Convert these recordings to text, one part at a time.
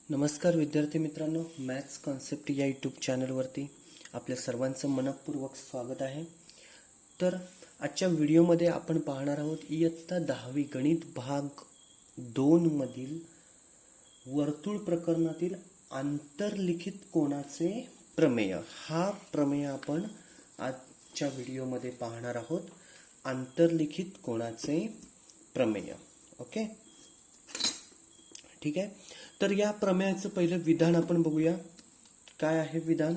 नमस्कार विद्यार्थी मित्रांनो, मॅथ्स कॉन्सेप्ट या यूट्यूब चॅनलवरती आपल्या सर्वांचं मनपूर्वक स्वागत आहे. तर आजच्या व्हिडिओमध्ये आपण पाहणार आहोत इयत्ता 10वी गणित भाग 2 मधील वर्तुळ प्रकरणातील आंतरलिखित कोनाचे प्रमेय. हा प्रमेय आपण आजच्या व्हिडिओमध्ये पाहणार आहोत. आंतरलिखित कोनाचे प्रमेय. ओके, ठीक आहे. तर या प्रमेयाचं पहिलं विधान आपण बघूया. काय आहे विधान?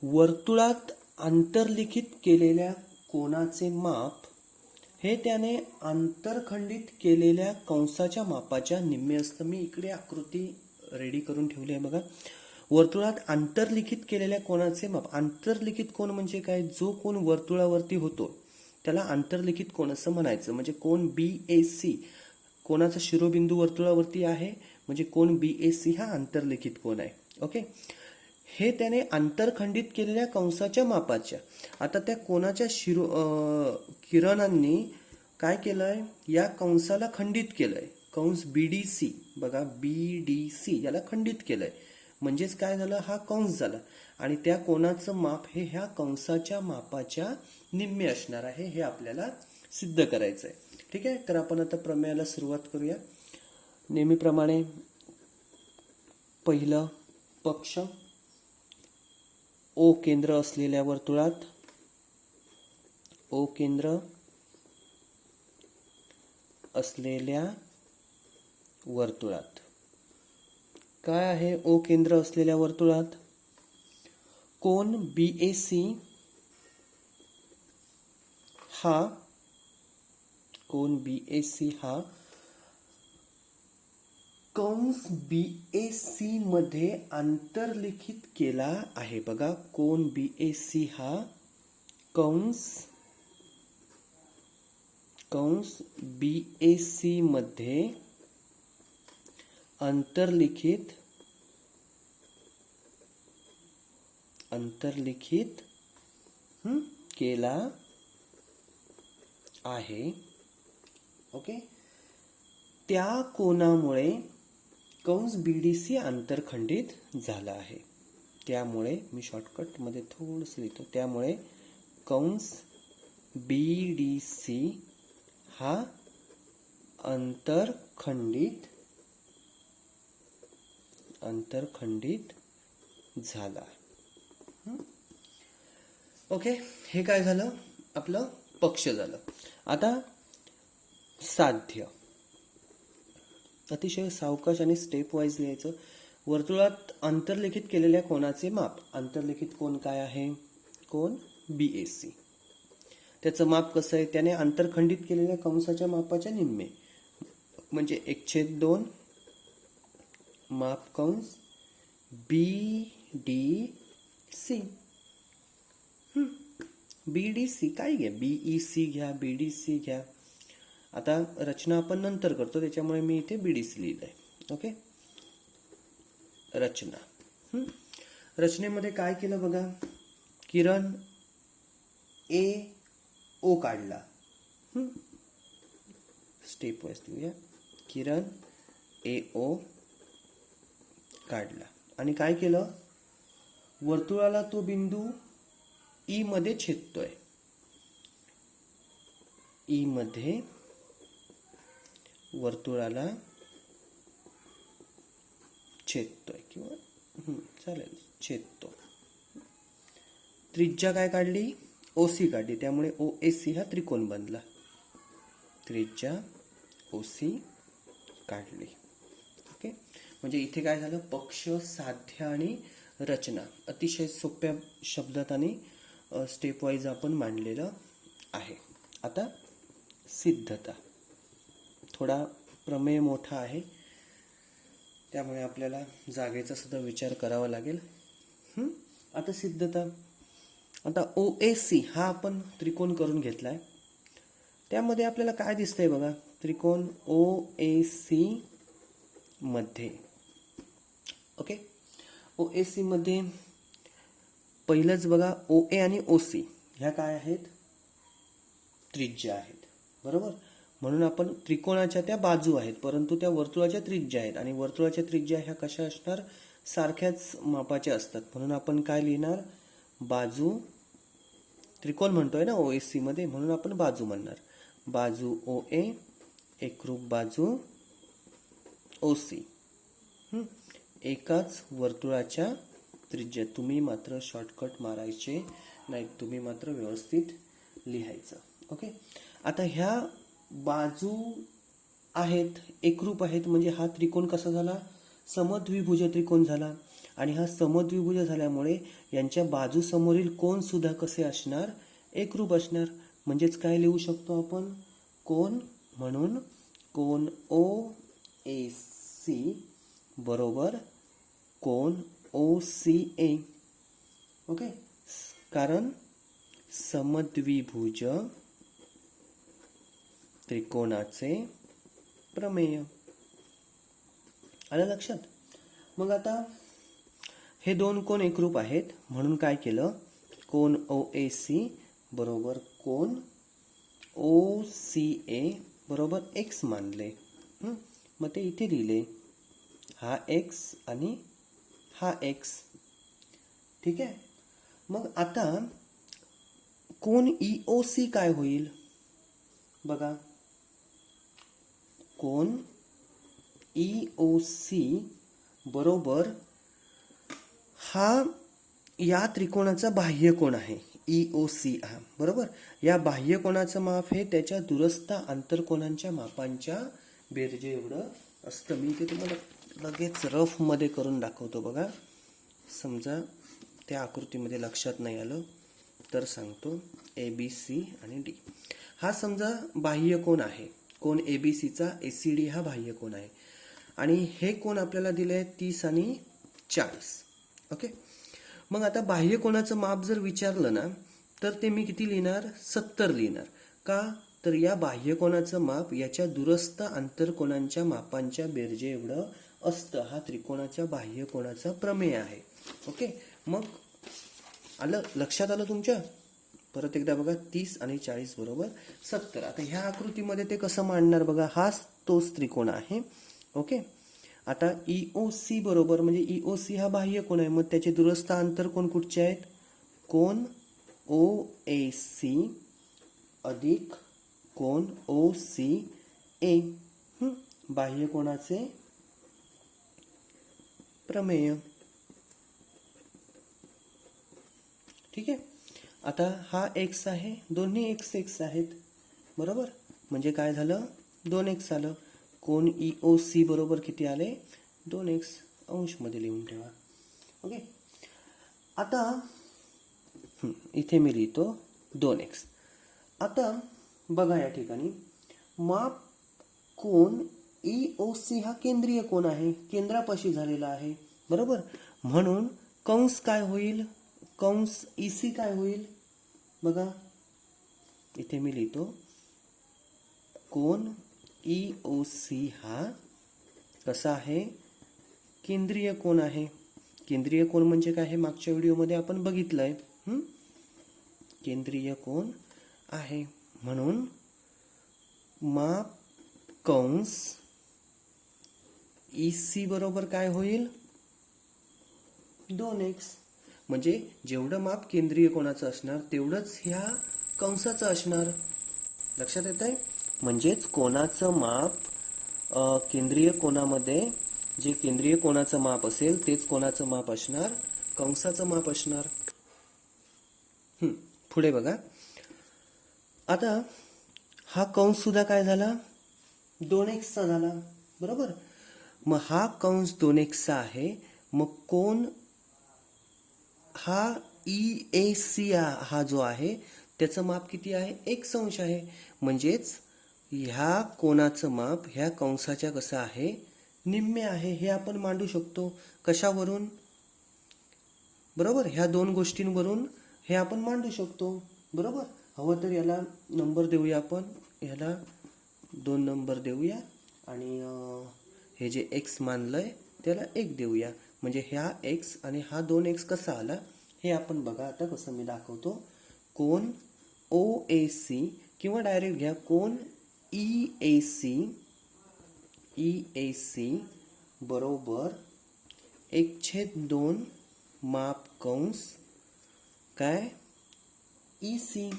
वर्तुळात आंतरलिखित केलेल्या कोनाचे माप हे त्याने आंतरखंडित केलेल्या कंसाच्या मापाच्या निम्मे असतं. मी इकडे आकृती रेडी करून ठेवली आहे बघा. वर्तुळात आंतरलिखित केलेल्या कोनाचे माप. आंतरलिखित कोन म्हणजे काय? जो कोन वर्तुळावरती होतो त्याला आंतरलिखित कोन असं म्हणायचं. म्हणजे कोन BAC, कोनाचा शिरोबिंदू वर्तुळावरती आहे म्हणजे कोन BAC हा आंतरलिखित कोन आहे. ओके, हे त्याने आंतरखंडित केलेल्या कंसाच्या मापाच्या. आता त्या कोनाच्या किरणांनी काय केलंय? या कंसाला खंडित केलंय. कंस BDC बघा, BDC याला खंडित केलंय. म्हणजेच काय झालं? हा कंस झाला आणि त्या कोनाचं माप हे ह्या कंसाच्या मापाच्या निम्मे असणार आहे. हे आपल्याला सिद्ध करायचं आहे. ठीक आहे, तर आपण आता प्रमेयाला सुरुवात करूया. नेहमीप्रमाणे पहिलं पक्ष O केंद्र असलेल्या वर्तुळात, O केंद्र असलेल्या वर्तुळात काय आहे? O केंद्र असलेल्या वर्तुळात कोन BAC हा, कोन BAC हा कंस BAC मध्ये आंतरलिखित केला आहे. बघा, कोन BAC हा कंस BAC मध्ये आंतरलिखित केला आहे. ओके, त्या कोनामुळे कंस BDC आंतरखंडित झाला आहे. त्यामुळे मी शॉर्टकट मध्ये थोडंसं लिहितो. त्यामुळे कंस BDC हा आंतरखंडित झाला. ओके, हे काय झालं? आपलं पक्ष झालं. आता साध्य. अतिशय सावकाश आणि स्टेप वाईज लिहायचं. वर्तुळात आंतरलिखित केलेल्या कोनाचे माप. आंतरलिखित कोन काय आहे? कोन BAC. त्याचं माप कसं आहे? त्याने आंतरखंडित केलेल्या कंसाच्या मापाच्या निम्मे म्हणजे 1/2 माप कंस BDC. BDC काय घ्या? BEC घ्या, BDC घ्या. आता रचना आपण नंतर करतो त्याच्यामुळे मी इथे BDC लिहिलंय. ओके, रचना. रचनेमध्ये काय केलं बघा. किरण AO काढला. स्टेप वाईज लिहूया. किरण AO काढला आणि काय केलं? वर्तुळाला तो बिंदू E मध्ये छेदतोय. E मध्ये वर्तुळाला छेदतोय किंवा चालेल छेदतो. त्रिज्या काय काढली? OC काढली. त्यामुळे OAC हा त्रिकोण बनला. त्रिज्या OC काढली. ओके, म्हणजे इथे काय झालं? पक्ष, साध्य आणि रचना अतिशय सोप्या शब्दात आणि स्टेप वाईज आपण मांडलेलं आहे. आता सिद्धता. थोडा प्रमेय मोठा आहे त्यामुळे आपल्याला जागेचा सुद्धा विचार करावा लागेल. आता सिद्धता. आता OAC हा आपण त्रिकोण करून घेतलाय. त्यामध्ये आपल्याला काय दिसतंय बघा? त्रिकोण OAC मध्ये. ओके, OAC मध्ये पहिलंच बघा, OA आणि OC ह्या काय आहेत? त्रिज्या आहेत. बरोबर. म्हणून आपण त्रिकोणाच्या त्या बाजू आहेत, परंतु त्या वर्तुळाच्या त्रिज्या आहेत आणि वर्तुळाच्या त्रिज्या ह्या कशा असणार, सारख्याच मापाच्या असतात. म्हणून आपण काय लिहिणार, बाजू, त्रिकोण म्हणतोय ना OAC मध्ये, म्हणून आपण बाजू म्हणणार. बाजू OA एकरूप बाजू OC. एकाच वर्तुळाच्या त्रिज्या. तुम्ही मात्र शॉर्टकट मारायचे नाही, तुम्ही मात्र व्यवस्थित लिहायचं. ओके. आता ह्या बाजू आहेत, एकरूप आहेत, म्हणजे हा त्रिकोण कसा झाला, समद्विभुज त्रिकोण झाला. आणि हा समद्विभुज झाल्यामुळे यांच्या बाजू समोरील कोन सुद्धा कसे असणार, एकरूप असणार. म्हणजेच काय लिहू शकतो आपण, कोन, म्हणून कोन OAC बरोबर कोन OCA. ओके. कारण समद्विभुज त्रिकोणाचे प्रमेय. आलं लक्षात. मग आता हे दोन कोन एकरूप आहेत म्हणून काय केलं, कोन OAC बरोबर कोन OCA बरोबर x मानले. मग ते इथे लिहिले, हा x आणि हा x. ठीक आहे. मग आता कोन EOC काय होईल बघा, कोन EOC बरोबर हा या त्रिकोणाचा बाह्य कोन आहे, EOC हा बरोबर. या बाह्य कोणाचं माप हे त्याच्या दूरस्थ आंतरकोनांच्या मापांच्या बेरजे एवढं असतं. मी ते तुम्हाला लगेच रफ मध्ये करून दाखवतो बघा. समजा त्या आकृतीमध्ये लक्षात नाही आलं तर सांगतो. ABC आणि D हा समजा बाह्य कोन आहे. कोन ABC चा ACD हा बाह्य कोन आहे आणि हे कोन आपल्याला दिले 30 आणि 40. ओके. मग आता बाह्य कोनाचं माप जर विचारलं ना तर ते मी किती लिहिणार, 70 लिहिणार. का तर या बाह्य कोनाचं माप याच्या दूरस्थ आंतरकोनांच्या मापांच्या बेरजे एवढं असतं. हा त्रिकोणाच्या बाह्य कोनाचा प्रमेय आहे. ओके. मग आलं लक्षात, आलं तुमच्या. परत एकदा बघा, 30 आणि 40 बरोबर 70. आता ह्या आकृतीमध्ये ते कसं मांडणार बघा, हाच तोच त्रिकोण आहे. ओके. आता EOC बरोबर, म्हणजे EOC हा बाह्य कोन आहे, मग त्याचे दूरस्थ आंतरकोन कुठचे आहेत, कोन OAC अधिक कोन OCA. बाह्य कोनाचे प्रमेय. ठीक आहे. आता हा x आहे, दोन्ही x आहेत बरोबर. म्हणजे काय झालं, 2x आलं. कोन EOC बरोबर किती आले, 2x. अंश मध्ये लिहून ठेवा. ओके. आता इथे मी लिहितो 2x. आता बघा या ठिकाणी माप कोन EOC हा केंद्रीय कोन आहे, केंद्रापाशी झालेला आहे बरोबर. म्हणून कंस काय होईल, कंस EC काय होईल बघा. इथे मी लिहितो कोन EOC हा कसा आहे, केंद्रीय कोन आहे. केंद्रीय कोन म्हणजे काय हे मागच्या व्हिडिओमध्ये आपण बघितलंय. केंद्रीय कोन आहे म्हणून माप कंस EC बरोबर काय होईल, 2x. म्हणजे जेवढं माप केंद्रीय कोनाचं असणार तेवढंच ह्या कंसाचं असणार. लक्षात येत आहे. म्हणजेच कोनाचं माप केंद्रीय कोनामध्ये जे केंद्रीय कोनाचं माप असेल तेच कोनाचं माप असणार, कंसाचं माप असणार. पुढे बघा. आता हा कंस सुद्धा काय झाला, 2x चा झाला बरोबर. मग हा कंस 2x चा आहे. मग कोन हा EAC हा जो आहे त्याचं माप किती आहे, 1 अंश आहे. म्हणजेच ह्या कोनाचं माप ह्या कंसाच्या कसं आहे, निम्मे आहे. हे आपण मांडू शकतो कशावरून बरोबर, ह्या दोन गोष्टींवरून हे आपण मांडू शकतो बरोबर. हवं तर याला नंबर देऊया आपण, ह्याला 2 नंबर देऊया आणि हे जे x मानलंय त्याला 1 देऊया. म्हणजे ह्या x आणि हा 2x कसा आला हे आपण बघा. आता कसं मी दाखवतो. कोन OAC किंवा डायरेक्ट घ्या कोन EAC बरोबर 1/2 माप कंस काय EC.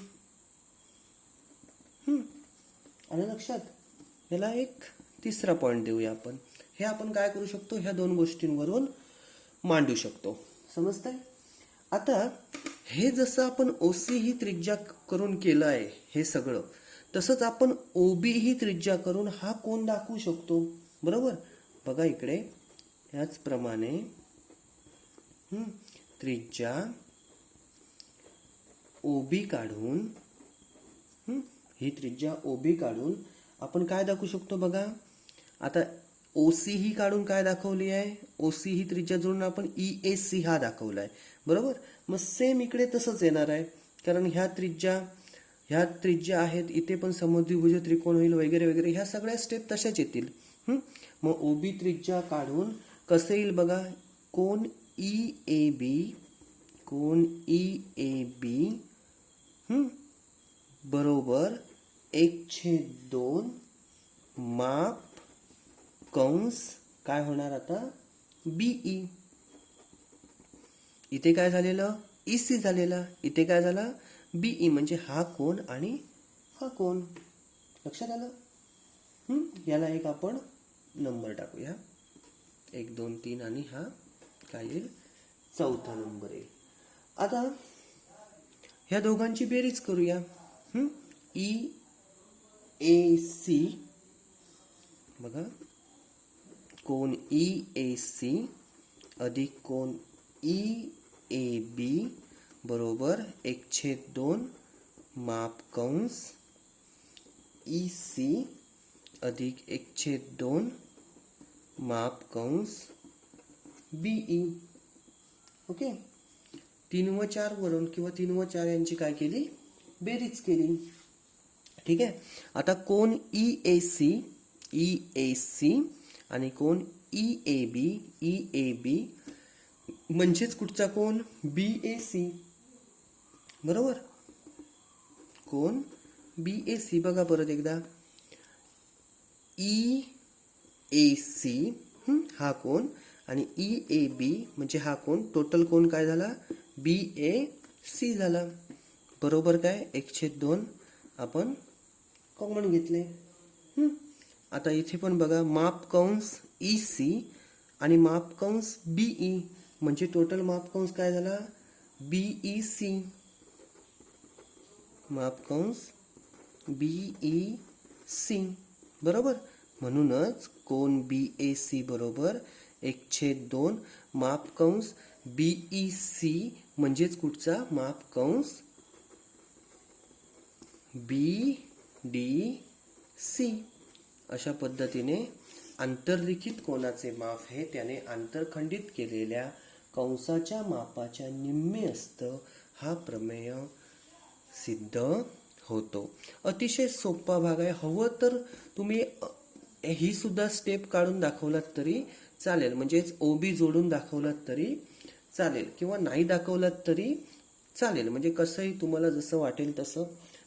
आलं लक्षात. याला एक तिसरा पॉइंट देऊया आपण. हे आपण काय करू शकतो, ह्या दोन गोष्टींवरून मांडू शकतो. समजतंय. आता हे जसं आपण OC ही त्रिज्या करून केलं आहे हे सगळं, तसंच आपण OB ही त्रिज्या करून हा कोन दाखवू शकतो. बरोबर. बघा इकडे याचप्रमाणे त्रिज्या OB काढून ही त्रिज्या OB काढून आपण काय दाखवू शकतो बघा. आता OC ही काढून काय दाखवली आहे, OC ही त्रिज्या जोडून आपण EAC हा दाखवला आहे. बरोबर. मग सेम इकडे तसंच येणार आहे, कारण ह्या त्रिज्या आहेत, इथे पण समद्विभुज त्रिकोण होईल वगैरे वगैरे. ह्या सगळ्या स्टेप तशाच येतील. मग OB त्रिज्या काढून कसं येईल बघा. कोन EAB बरोबर 1/2 माप कंस काय होणार आता BE. इथे काय झालेलं EC झालेला, इथे काय झाला BE, म्हणजे हा कोन आणि हा कोन. लक्षात आलं. याला एक आपण नंबर टाकूया, 1 2 3 आणि हा काय येईल चौथा नंबर येईल. आता ह्या दोघांची बेरीज करूया. EAC बघा, कोन EAC अधिक कोन EAB बरोबर 1/2 माप कंस EC अधिक 1/2 माप कंस BE. ओके. 3 व 4 वरून किंवा 3 व 4 यांची काय केली, बेरीज केली. ठीक आहे. आता कोन EAC आणि कोन EAB म्हणजेच कुठचा कोन BAC. बरोबर. कोन BAC बघा परत एकदा. EAC हा कोन आणि EAB म्हणजे हा कोन, टोटल कोन काय झाला BAC झाला. बरोबर काय 1/2 आपण कॉमन घेतले. आता इथे पण बघा माप कंस EC आणि माप कंस BE म्हणजे टोटल माप कंस काय झाला BEC. माप कंस BEC. बरोबर. म्हणूनच कोन BAC बरोबर 1/2 माप कंस BEC म्हणजेच कुठचा माप कंस BDC. अशा पद्धतीने आंतरलिखित कोनाचे माप हे त्याने आंतरखंडित केलेल्या कंसाच्या मापाच्या निम्मे असतं, हा प्रमेय सिद्ध होतो. अतिशय सोपा भाग आहे. हवं तर तुम्ही ही सुद्धा स्टेप काढून दाखवलात तरी चालेल, म्हणजेच OB जोडून दाखवलात तरी चालेल किंवा नाही दाखवलात तरी चालेल. म्हणजे कसंही तुम्हाला जसं वाटेल तसं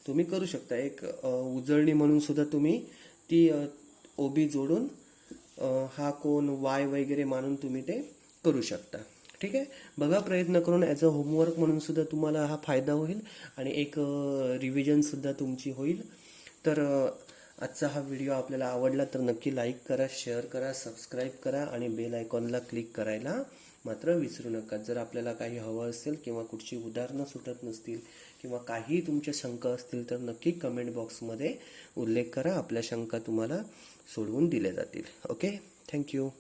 तुम्ही करू शकता. एक उजळणी म्हणून सुद्धा तुम्ही ती OB जोडून हा कोन Y वगैरे मानून तुम्ही ते करू शकता. ठीक आहे. बघा प्रयत्न करून ॲज अ होमवर्क म्हणून सुद्धा तुम्हाला हा फायदा होईल आणि एक रिव्हिजन सुद्धा तुमची होईल. तर आजचा हा व्हिडिओ आपल्याला आवडला तर नक्की लाईक करा, शेअर करा, सबस्क्राईब करा आणि बेल आयकॉनला क्लिक करायला मात्र विसरू नका. जर आपल्याला काही हवं असेल किंवा कुठची उदाहरणं सुटत नसतील किंवा काही तुमच्या शंका असतील तर नक्की कमेंट बॉक्समध्ये उल्लेख करा. आपल्या शंका तुम्हाला सोडवून दिल्या जातील. ओके. थँक्यू.